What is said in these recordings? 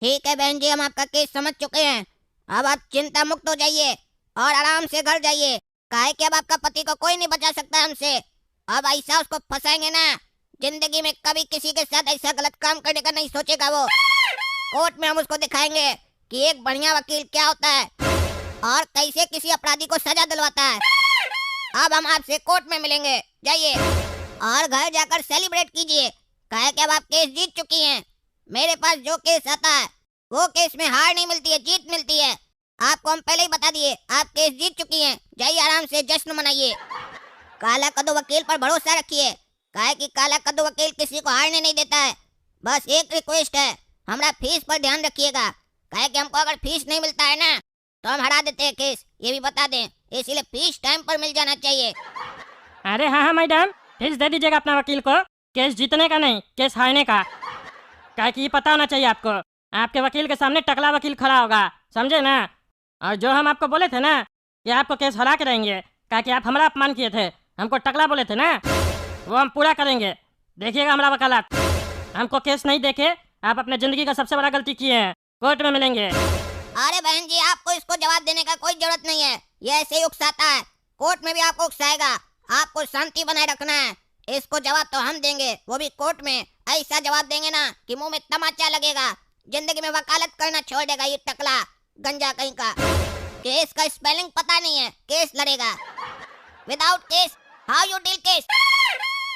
ठीक है बहन जी, हम आपका केस समझ चुके हैं। अब आप चिंता मुक्त हो जाइए और आराम से घर जाइए। काहे कि अब आपका पति को कोई नहीं बचा सकता हमसे। अब ऐसा उसको फंसाएंगे ना, जिंदगी में कभी किसी के साथ ऐसा गलत काम करने का नहीं सोचेगा वो। कोर्ट में हम उसको दिखाएंगे कि एक बढ़िया वकील क्या होता है और कैसे किसी अपराधी को सजा दिलवाता है। अब हम आपसे कोर्ट में मिलेंगे, जाइए और घर जाकर सेलिब्रेट कीजिए। काहे कि अब आप केस जीत चुकी हैं। मेरे पास जो केस आता है वो केस में हार नहीं मिलती है, जीत मिलती है। आपको हम पहले ही बता दिए, आप केस जीत चुकी हैं। जाइए आराम से जश्न मनाइए। काला कद्दू वकील पर भरोसा रखिए, काहे कि काला कद्दू वकील किसी को हारने नहीं देता है। बस एक रिक्वेस्ट है, हमारा फीस पर ध्यान रखिएगा। काहे कि हमको अगर फीस नहीं मिलता है ना तो हम हरा देते हैं केस, ये भी बता दें। इसीलिए फीस टाइम पर मिल जाना चाहिए। अरे हाँ हाँ मैडम, फीस दे दीजिएगा अपना वकील को। केस जीतने का नहीं, केस हारने का। क्या कि ये पता होना चाहिए आपको, आपके वकील के सामने टकला वकील खड़ा होगा, समझे ना। और जो हम आपको बोले थे ना कि आपको केस हरा के रहेंगे, क्या कि आप हमारा अपमान किए थे, हमको टकला बोले थे ना, वो हम पूरा करेंगे। देखिएगा हमारा वकालत। हमको केस नहीं देखे, आप अपने जिंदगी का सबसे बड़ा गलती किए हैं। कोर्ट में मिलेंगे। अरे बहन जी, आपको इसको जवाब देने का कोई जरूरत नहीं है, ये ऐसे ही उकसाता है। कोर्ट में भी आपको उकसाएगा। आपको शांति बनाए रखना है। इसको जवाब तो हम देंगे, वो भी कोर्ट में। ऐसा जवाब देंगे ना कि मुंह में तमाचा लगेगा। जिंदगी में वकालत करना छोड़ देगा ये टकला गंजा कहीं का। केस का स्पेलिंग पता नहीं है, केस लड़ेगा। Without case how you deal case.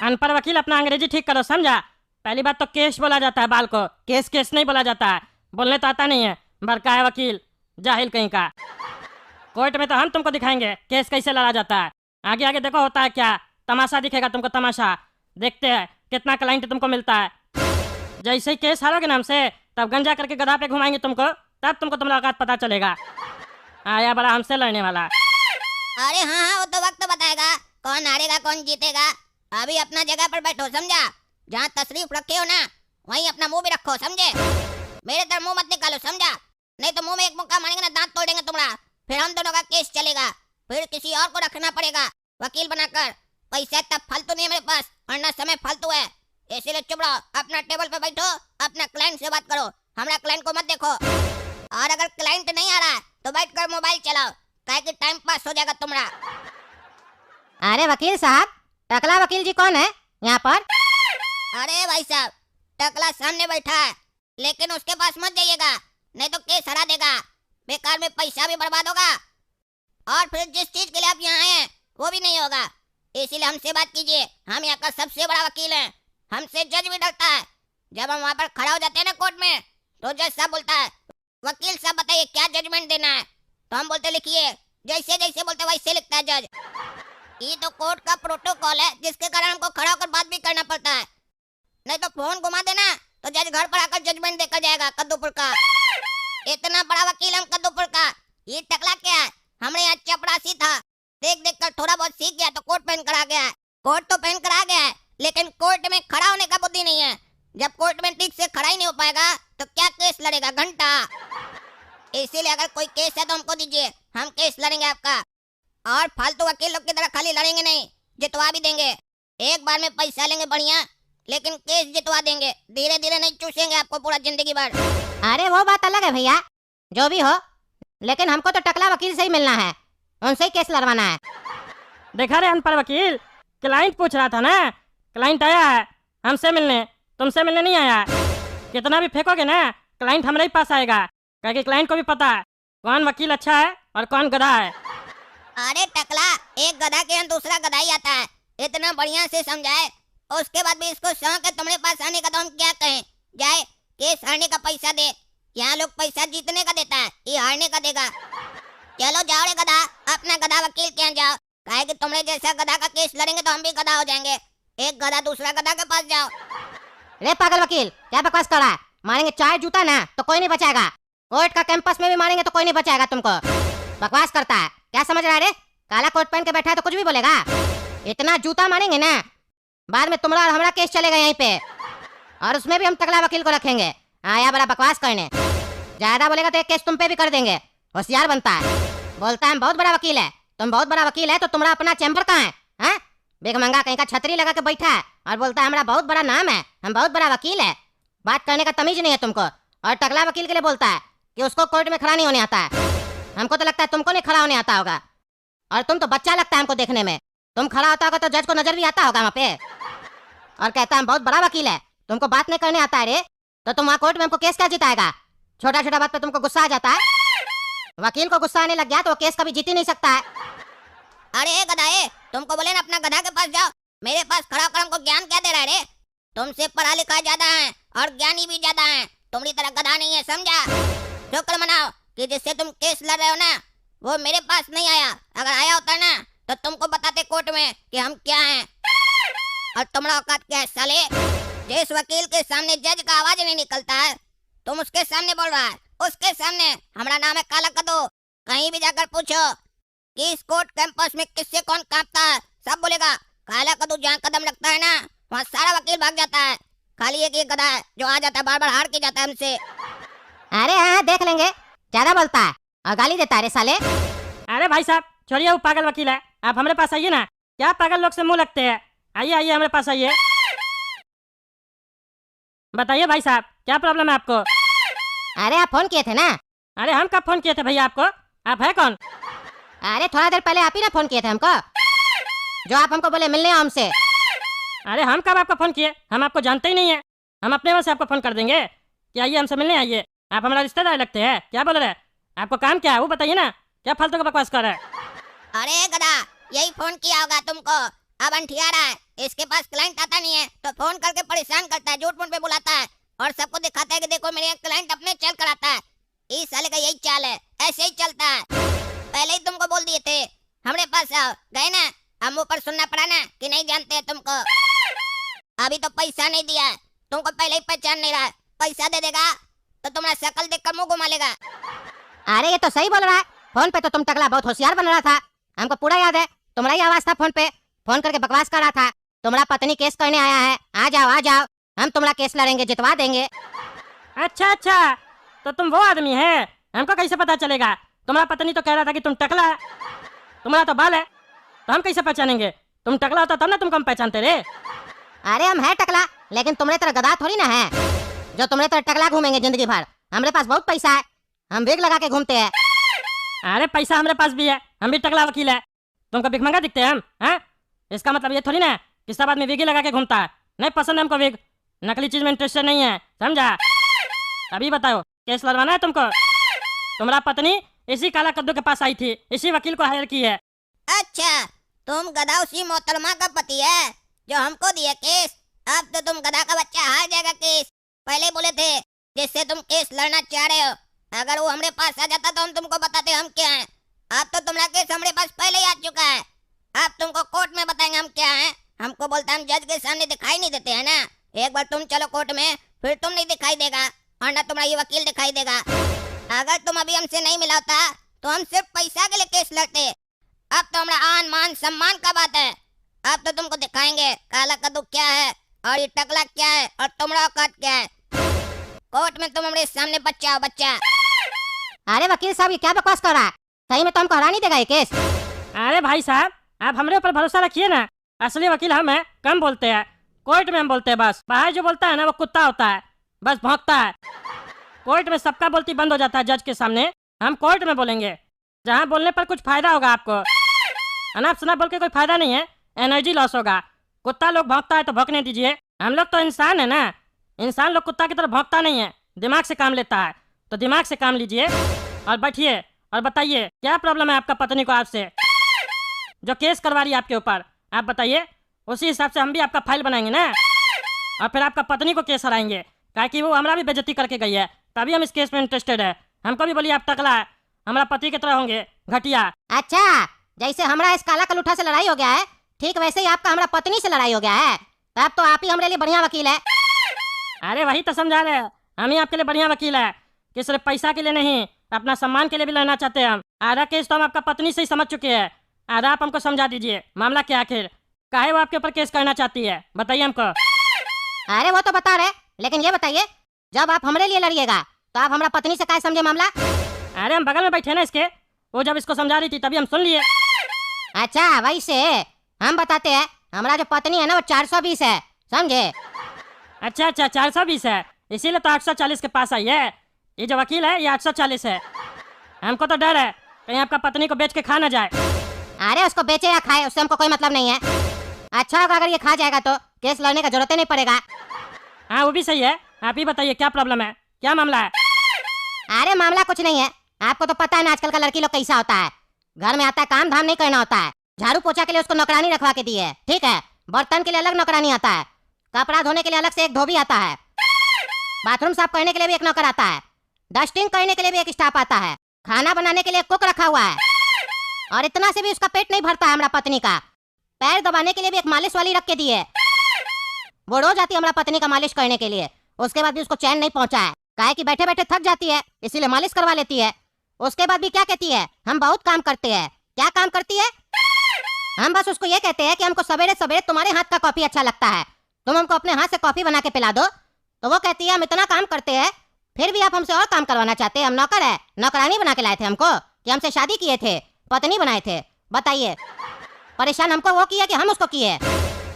अनपढ़ वकील, अपना अंग्रेजी ठीक करो, समझा। पहली बात तो केस बोला जाता है बाल को, केस केस नहीं बोला जाता है। बोलने तो आता नहीं है, बड़का है वकील, जाहिल कहीं का। कोर्ट में तो हम तुमको दिखाएंगे केस कैसे लड़ा जाता है। आगे आगे देखो होता है क्या, तमाशा दिखेगा तुमको, तमाशा। देखते हैं कितना क्लाइंट तुमको मिलता है। जैसे ही केस हारोगे ना हमसे, तब गंजा करके गधा पे घुमाएंगे तुमको, तब तुमको तुम्हारा औकात पता चलेगा। आया बड़ा हमसे लड़ने वाला। अरे हाँ हाँ, वो तो वक्त बताएगा कौन हारेगा कौन जीतेगा। अभी अपना जगह पर बैठो, समझा। जहाँ तशरीफ रखे हो ना वहीं अपना मुंह भी रखो, समझे। मेरे तरफ मुंह मत निकालो, समझा। नहीं तो मुंह में एक मुक्का मारेंगे ना, दांत तोड़ देंगे तुम्हारा। फिर हम दोनों का केस चलेगा, फिर किसी और को रखना पड़ेगा वकील बनाकर। पैसा इतना फालतू नहीं है मेरे पास, और ना समय फालतू है। इसीलिए चुप रहो, अपना टेबल पे बैठो, अपना क्लाइंट से बात करो। हमारा क्लाइंट को मत देखो। और अगर क्लाइंट नहीं आ रहा है तो बैठकर मोबाइल चलाओ, ताकि कि टाइम पास हो जाएगा तुम्हारा। अरे वकील साहब, टकला वकील जी कौन है यहाँ पर? अरे भाई साहब, टकला सामने बैठा है, लेकिन उसके पास मत जाइएगा, नहीं तो केस हरा देगा। बेकार में पैसा भी बर्बाद होगा और फिर जिस चीज के लिए आप यहाँ आए हैं वो भी नहीं होगा। इसीलिए हमसे बात कीजिए, हम यहाँ का सबसे बड़ा वकील हैं। हमसे जज भी डरता है। जब हम वहाँ पर खड़ा हो जाते हैं ना कोर्ट में, तो जज साहब बोलता है, वकील साहब बताइए क्या जजमेंट देना है। तो हम बोलते लिखिए। जैसे जैसे बोलते वैसे लिखता है जज। ये तो कोर्ट का प्रोटोकॉल है, जिसके कारण हमको खड़ा होकर बात भी करना पड़ता है। नहीं तो फोन घुमा देना तो जज घर पर आकर जजमेंट देकर जाएगा कद्दूपुर का। इतना बड़ा वकील हम कद्दूपुर का। ये टकला क्या है, हमने यहाँ चपरासी था, देख देख कर थोड़ा बहुत सीख गया तो कोट पहन कर आ गया है। कोट तो पहन कर आ गया है, लेकिन कोर्ट में खड़ा होने का बुद्धि नहीं है। जब कोर्ट में ठीक से खड़ा ही नहीं हो पाएगा तो क्या केस लड़ेगा, घंटा। इसीलिए अगर कोई केस है तो हमको दीजिए, हम केस लड़ेंगे आपका। और फालतू वकील लोग की तरह खाली लड़ेंगे नहीं, जितवा भी देंगे। एक बार में पैसा लेंगे बढ़िया, लेकिन केस जितवा देंगे। धीरे धीरे नहीं चूसेंगे आपको पूरा जिंदगी भर। अरे वो बात अलग है भैया, जो भी हो, लेकिन हमको तो टकला वकील से ही मिलना है, उनसे ही केस लड़वाना है। देखा रे अनपढ़ वकील, क्लाइंट पूछ रहा था ना, क्लाइंट आया है हमसे मिलने, तुमसे मिलने नहीं आया। कितना भी फेंकोगे ना, क्लाइंट हमारे ही पास आएगा, क्योंकि क्लाइंट को भी पता है कौन वकील अच्छा है और कौन गधा है। अरे टकला, एक गधा के यहाँ दूसरा गधा ही आता है। इतना बढ़िया से समझाए, उसके बाद भी इसको शौक है तुम्हारे पास आने का, तो हम क्या कहें। जाए केस हारने का पैसा दे। यहाँ लोग पैसा जीतने का देता है, ये हारने का देगा। चलो जाओ रे गधा, अपना गधा वकील के यहाँ जाओ। कहे कि तुम्हारे जैसा गधा का केस लड़ेंगे तो हम भी गधा हो जाएंगे। एक गधा दूसरा गधा के पास जाओ। रे पागल वकील, क्या बकवास कर रहा है? मारेंगे चार जूता ना तो कोई नहीं बचाएगा। कोर्ट का कैंपस में भी मारेंगे तो कोई नहीं बचाएगा तुमको। बकवास करता है, क्या समझ रहा है रे? काला कोट पहन के बैठा है तो कुछ भी बोलेगा। इतना जूता मारेंगे ना, बाद में तुम्हारा और हमारा केस चलेगा यहीं पे, और उसमें भी हम तगड़ा वकील को रखेंगे। आया बड़ा बकवास करने, ज्यादा बोलेगा तो एक केस तुम पे भी कर देंगे। होशियार बनता है, बोलता है हम बहुत बड़ा वकील है। तुम बहुत बड़ा वकील है तो तुम्हारा अपना चैम्बर कहाँ है? हाँ, बेगमंगा कहीं का छतरी लगा के बैठा है और बोलता है हमारा बहुत बड़ा नाम है, हम बहुत बड़ा वकील है। बात करने का तमीज नहीं है तुमको। और टकला वकील के लिए बोलता है कि उसको कोर्ट में खड़ा नहीं होने आता है। हमको तो लगता है तुमको नहीं खड़ा होने आता होगा, और तुम तो बच्चा लगता है हमको देखने में। तुम खड़ा होता होगा तो जज को नजर भी आता होगा वहाँ पे, और कहता है बहुत बड़ा वकील है, तुमको बात नहीं करने आता है रे, तो तुम वहाँ कोर्ट में हमको केस क्या जिताएगा? छोटा छोटा बात पे तुमको गुस्सा आ जाता है। वकील को गुस्सा आने लग गया तो वो केस कभी जीत ही नहीं सकता है। अरे गधाए, तुमको बोले ना अपना गधा के पास जाओ, मेरे पास खड़ा होकर हमको ज्ञान क्या दे रहा है रे? तुमसे पढ़ा लिखा ज्यादा है और ज्ञानी भी ज्यादा है, तुम्हारी तरह गधा नहीं है, समझा? शुक्र मनाओ कि जिससे तुम केस लड़ रहे हो ना वो मेरे पास नहीं आया। अगर आया होता ना तो तुमको बताते कोर्ट में कि हम क्या हैं और तुम्हारा औकात क्या है साले। जिस वकील के सामने जज का आवाज नहीं निकलता है तुम उसके सामने बोल रहा है, उसके सामने। हमारा नाम है काला कदू, कहीं भी जाकर पूछो कि इस कोर्ट कैंपस में किससे कौन कांपता है, सब बोलेगा काला कदू। जहाँ कदम रखता है ना वहाँ सारा वकील भाग जाता है, खाली एक गधा है जो आ जाता है बार बार हार के जाता है हमसे। अरे हाँ देख लेंगे, ज्यादा बोलता है और गाली देता है रे साले। अरे भाई साहब छोड़िए, वो पागल वकील है, आप हमारे पास आइए ना। क्या पागल लोग से मुंह लगते हैं? आइए आइए हमारे पास आइए। बताइए भाई साहब क्या प्रॉब्लम है आपको? अरे आप फोन किए थे ना? अरे हम कब फोन किए थे भैया आपको? आप है कौन? अरे थोड़ा देर पहले आप ही ना फोन किए थे हमको, जो आप हमको बोले मिलने आओ हमसे। अरे हम कब आपको फोन किए? हम आपको जानते ही नहीं है, हम अपने मन से आपको फोन कर देंगे कि आइए हमसे मिलने आइए। आप हमारा रिश्तेदार लगते हैं, क्या बोल रहे हैं? आपको काम क्या है वो बताइए ना, क्या फालतू का बकवास कर रहे हैं? अरे गधा, यही फोन किया होगा तुमको, अब अंठिया रहा है। इसके पास क्लाइंट आता नहीं है तो फोन करके परेशान करता है, झूठ मूठ पे बुलाता है और सबको दिखाता है कि देखो मेरे क्लाइंट अपने चल कर आता है। इस साले का यही चाल है, ऐसे ही चलता है। पहले ही तुमको बोल दिए थे हमारे पास आओ, गए ना, हम ऊपर सुनना पड़ा ना कि नहीं जानते हैं तुमको। अभी तो पैसा नहीं दिया है, तुमको पहले ही पहचान नहीं रहा है। पैसा दे देगा तो तुम्हारा शकल देखकर मुंह घुमा लेगा। अरे ये तो सही बोल रहा है, फोन पे तो तुम टकला बहुत होशियार बन रहा था, हमको पूरा याद है। तुम्हारा ही आवाज था फोन पे, फोन करके बकवास कर रहा था। तुम्हारा पत्नी केस करने आया है, आ जाओ, हम तुम्हारा केस लड़ेंगे, जितवा देंगे। अच्छा अच्छा, तो तुम वो आदमी है, हमको कैसे पता चलेगा? तुम्हारा पत्नी तो कह रहा था कि तुम टकला है, तुम्हारा तो बाल है, तो हम कैसे पहचानेंगे? तुम टकला होता तब ना तुमको हम पहचानते रे। अरे हम है टकला, लेकिन तुम्हारे तरह गधा थोड़ी ना है जो तुम्हारे तरह टकला घूमेंगे जिंदगी भर। हमारे पास बहुत पैसा है, हम विग लगा के घूमते हैं। अरे पैसा हमारे पास भी है, हम भी टकला वकील है, तुमको भिखमंगा दिखते हैं हम? हैं? इसका मतलब ये थोड़ी ना कि सब आदमी विग ही लगा के घूमता है। नहीं पसंद है हमको विग, नकली चीज में इंटरेस्टेड नहीं है, समझा? अभी बताओ केस लड़वाना है तुमको? तुम्हारा पत्नी इसी काला कद्दू के पास आई थी, इसी वकील को हायर की है। अच्छा, तुम गधा उसी मोहतरमा का पति है जो हमको दिया केस? अब तो तुम गधा का बच्चा हार जाएगा केस। पहले बोले थे जिससे तुम केस लड़ना चाह रहे हो, अगर वो हमारे पास आ जाता तो हम तुमको बताते हम क्या हैं। अब तो तुम्हारा केस हमारे पास पहले ही आ चुका है, अब तुमको कोर्ट में बताएंगे हम क्या हैं। हमको बोलता हम जज के सामने दिखाई नहीं देते हैं ना, एक बार तुम चलो कोर्ट में, फिर तुम नहीं दिखाई देगा और ना तुम्हारा ये वकील दिखाई देगा। अगर तुम अभी हमसे नहीं मिलाता तो हम सिर्फ पैसा के लिए केस लड़ते। अब तो हमारा आन मान सम्मान का बात है, अब तो तुमको दिखाएंगे काला कद्दू क्या है और ये टकला क्या है और तुम्हारा औकात क्या है। कोर्ट में तुम हमारे सामने बच्चा हो, बच्चा। अरे वकील साहब ये क्या बकवास कर रहा है? सही में तो हमको हरा नहीं देगा ये केस। अरे भाई साहब आप हमारे ऊपर भरोसा रखिए ना, असली वकील हम हैं, कम बोलते हैं, कोर्ट में हम बोलते हैं बस। बाहर जो बोलता है ना वो कुत्ता होता है, बस भौंकता है। कोर्ट में सबका बोलती बंद हो जाता है जज के सामने, हम कोर्ट में बोलेंगे जहाँ बोलने पर कुछ फायदा होगा आपको। अनाप शनाप बोल के कोई फायदा नहीं है, एनर्जी लॉस होगा। कुत्ता लोग भौंकता है तो भौंकने दीजिए, हम लोग तो इंसान है ना, इंसान लोग कुत्ता की तरह भौंकता नहीं है, दिमाग से काम लेता है, तो दिमाग से काम लीजिए और बैठिए और बताइए क्या प्रॉब्लम है आपका पत्नी को आपसे, जो केस करवा रही है आपके ऊपर। आप बताइए, उसी हिसाब से हम भी आपका फाइल बनाएंगे ना, और फिर आपका पत्नी को केस हराएंगे, काहे कि वो हमारा भी बेइज्जती करके गई है, तभी हम इस केस में इंटरेस्टेड है। हमको भी बोलिए आप टकला है, हमारा पति की तरह होंगे, घटिया। अच्छा, जैसे हमारा इस काला कलूठा से लड़ाई हो गया है, ठीक वैसे ही आपका हमारा पत्नी से लड़ाई हो गया है, तब तो आप ही हमारे लिए बढ़िया वकील है। अरे वही तो समझा रहे, हम ही आपके लिए बढ़िया वकील है कि सिर्फ पैसा के लिए नहीं, अपना सम्मान के लिए भी लड़ना चाहते हैं हम। आधा केस तो हम आपका पत्नी से ही समझ चुके हैं, आधा आप हमको समझा दीजिए, मामला क्या आखिर, काहे वो आपके ऊपर केस करना चाहती है, बताइए हमको। अरे वो तो बता रहे, लेकिन ये बताइए जब आप हमारे लिए लड़िएगा तो आप हमारा पत्नी से क्या समझे मामला? अरे हम बगल में बैठे ना इसके, वो जब इसको समझा रही थी तभी हम सुन लिए। अच्छा वैसे हम बताते हैं, हमारा जो पत्नी है ना वो 420 है, समझे? अच्छा अच्छा 420 है, इसीलिए तो 840 के पास आई है। ये जो वकील है ये 840 है। हमको तो डर है कहीं आपका पत्नी को बेच के खा ना जाए। अरे उसको बेचे या खाए उससे हमको कोई मतलब नहीं है। अच्छा होगा अगर ये खा जाएगा तो केस लड़ने का जरूरत ही नहीं पड़ेगा। हाँ वो भी सही है। आप ही बताइए क्या प्रॉब्लम है, क्या मामला है? अरे मामला कुछ नहीं है, आपको तो पता है ना आजकल का लड़की लोग कैसा होता है। घर में आता है काम धाम नहीं करना होता है। झाड़ू पोछा के लिए उसको नौकरानी रखवा के दी है, ठीक है। बर्तन के लिए अलग नौकरानी आता है, कपड़ा धोने के लिए अलग से एक धोबी आता है, बाथरूम साफ करने के लिए भी एक नौकर आता है, डस्टिंग करने के लिए भी एक स्टाफ आता है, खाना बनाने के लिए कुक रखा हुआ है। और इतना से भी उसका पेट नहीं भरता है हमारा पत्नी का। पैर दबाने के लिए भी एक मालिश वाली रख के दी है। वो रोज आती है हमारा पत्नी का मालिश करने के लिए, उसके बाद भी उसको चैन नहीं पहुंचा है। काहे कि बैठे बैठे थक जाती है इसीलिए मालिश करवा लेती है। उसके बाद भी क्या कहती है, हम बहुत काम करते हैं। क्या काम करती है? हम बस उसको ये कहते हैं कि हमको सवेरे सवेरे तुम्हारे हाथ का कॉफी अच्छा लगता है, तुम हमको अपने हाथ से कॉफी बना के पिला दो। तो वो कहती है हम इतना काम करते हैं फिर भी आप हमसे और काम करवाना चाहते हैं। हम नौकर है, नौकरानी बना के लाए थे हमको कि हमसे शादी किए थे, पत्नी बनाए थे। बताइए, परेशान हमको वो किया कि हम उसको किए?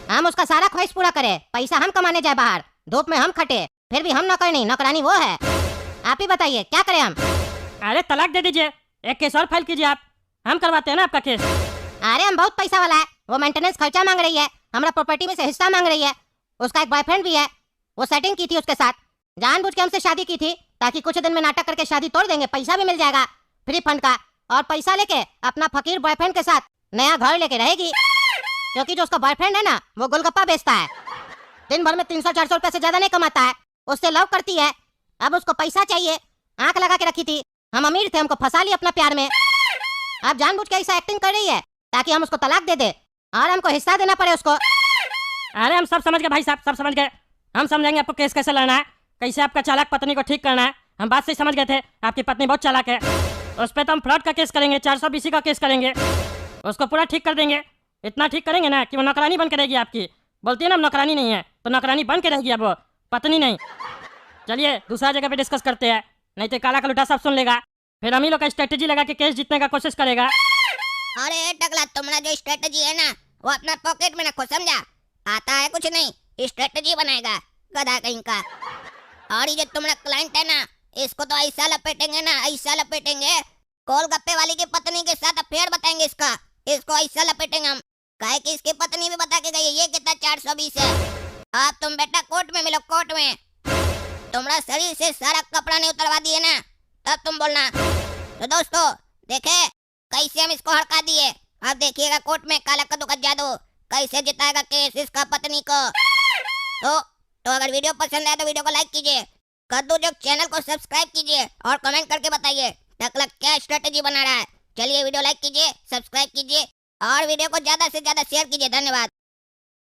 हम उसका सारा ख्वाहिश पूरा करें, पैसा हम कमाने जाए बाहर, धूप में हम खटे, फिर भी हम नौकर नहीं, नौकरानी वो है। आप ही बताइए क्या करें हम? अरे तलाक दे दीजिए, एक केस और फाइल कीजिए आप, हम करवाते हैं ना आपका केस। अरे हम बहुत पैसा वाला है, वो मेंटेनेंस खर्चा मांग रही है, हमारा प्रॉपर्टी में से हिस्सा मांग रही है। उसका एक बॉयफ्रेंड भी है, वो सेटिंग की थी उसके साथ, जानबूझ के हमसे शादी की थी ताकि कुछ दिन में नाटक करके शादी तोड़ देंगे, पैसा भी मिल जाएगा फ्री फंड का। और पैसा लेके अपना फकीर बॉयफ्रेंड के साथ नया घर लेके रहेगी, क्योंकि जो उसका बॉयफ्रेंड है ना वो गोलगप्पा बेचता है, दिन भर में 300-400 रुपए से ज्यादा नहीं कमाता है। उससे लव करती है, अब उसको पैसा चाहिए, आंख लगा के रखी थी। हम अमीर थे, हमको फंसा लिया अपना प्यार में। अब जानबूझ के ऐसा एक्टिंग कर रही है ताकि हम उसको तलाक दे दे और हमको हिस्सा देना पड़े उसको। अरे हम सब समझ गए भाई साहब, सब समझ गए। हम समझाएंगे आपको केस कैसे लड़ना है, कैसे आपका चालाक पत्नी को ठीक करना है। हम बात से समझ गए थे, आपकी पत्नी बहुत चालाक है। उस पर तो हम फ्रॉड का केस करेंगे, 420 का केस करेंगे, उसको पूरा ठीक कर देंगे। इतना ठीक करेंगे ना कि वो नौकरानी बन के रहेगी आपकी। बोलती है ना हम नौकरानी नहीं है, तो नौकरानी बन के रहेगी अब वो, पत्नी नहीं। चलिए दूसरा जगह पे डिस्कस करते हैं, नहीं तो काला कलूटा सब सुन लेगा, फिर हम ही लोग का स्ट्रेटेजी लगा के केस जीतने का कोशिश करेगा। अरे टकला, तुमने जो स्ट्रेटजी है ना वो अपना पॉकेट में रखो, समझा? आता है कुछ नहीं, स्ट्रेटजी बनाएगा गधा कहीं का। और ये जो तुम्हारा क्लाइंट है ना, इसको तो ऐसा लपेटेंगे ना, ऐसा लपेटेंगे, गोलगप्पे वाली की पत्नी के साथ अफेयर बताएंगे इसका। इसको ऐसा लपेटेंगे हम, काहे कि इसकी पत्नी भी बता के गई है ये कितना 420 है। अब तुम बेटा कोर्ट में मिलो, कोर्ट में। तुम्हारा शरीर से सारा कपड़ा नहीं उतरवा दिए ना, तब तुम बोलना। तो दोस्तों देखे कैसे हम इसको हड़का दिए। अब देखिएगा कोर्ट में काला कद्दू का जादू कैसे जिताएगा केस इसका पत्नी को। तो अगर वीडियो पसंद आए तो वीडियो को लाइक कीजिए, कद्दू जोक चैनल को सब्सक्राइब कीजिए और कमेंट करके बताइए टकला क्या स्ट्रेटेजी बना रहा है। चलिए वीडियो लाइक कीजिए, सब्सक्राइब कीजिए और वीडियो को ज्यादा से ज्यादा शेयर कीजिए। धन्यवाद।